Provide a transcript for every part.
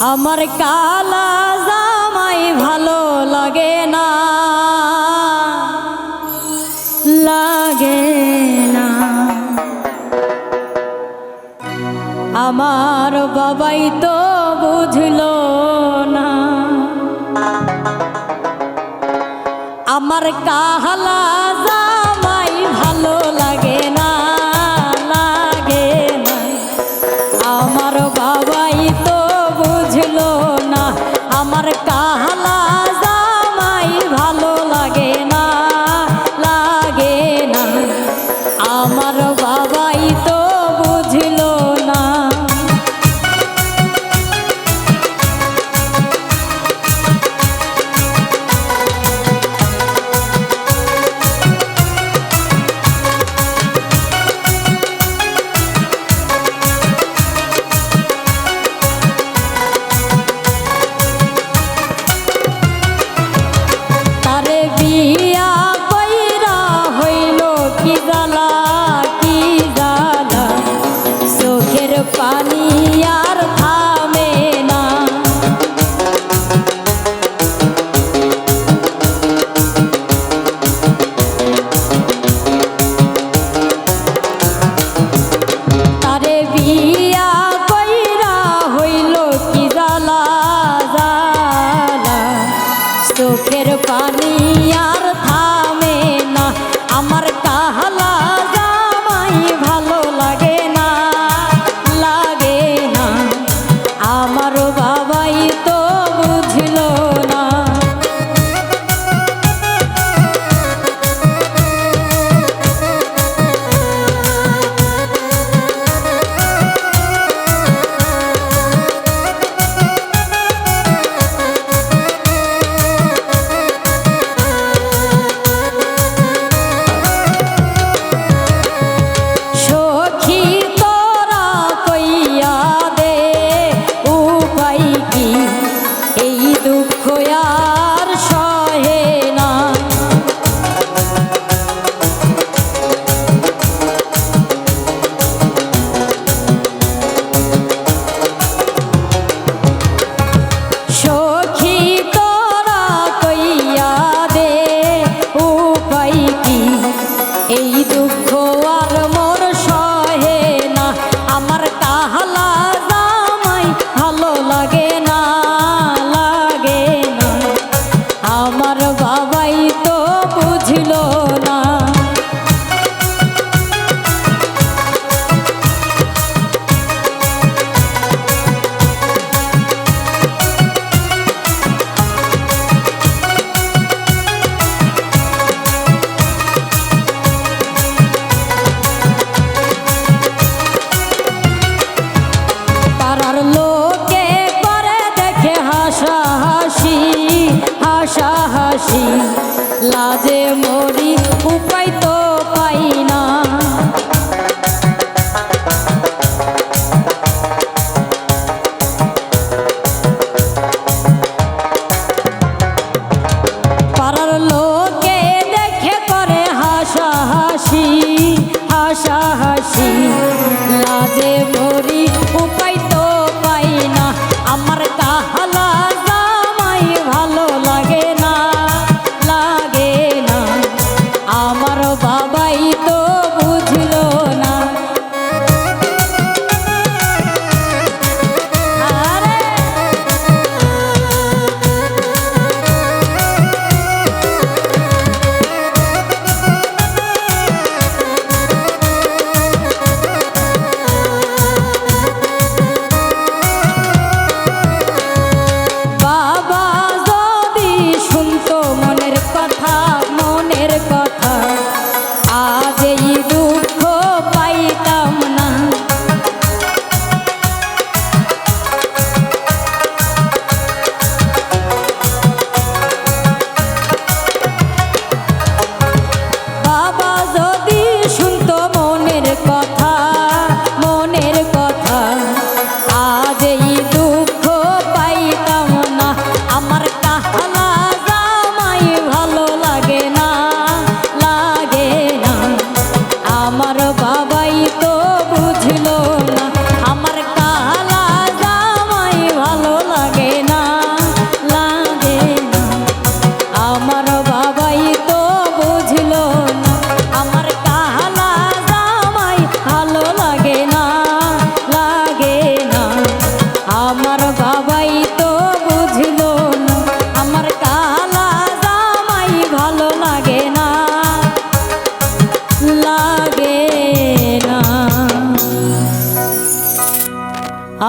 আমার কালা জামাই ভালো লাগে না, লাগে না। আমার বাবাই তো বুঝলো না। আমার কালা জামাই ভালো লাগে না, লাগে না। আমার বাবাই তো বুঝলো না। আমার কালা জামাই ভালো লাগে না, লাগে না। আমার বাবাই তো বুঝলো না। বিয়া কইরা হইল কি জ্বালা, কি জ্বালা, চোখের পানি আর থামে না। তারে বিয়া কইরা হইল কি জ্বালা, জ্বালা, চোখের পানি আর থামে না। আমার কালা জামাই ভালো লাগে না, লাগে না। আমার বাবাই তো বুঝলো না।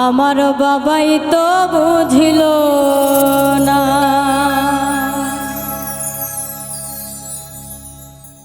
আমার বাবাই তো বুঝিল না।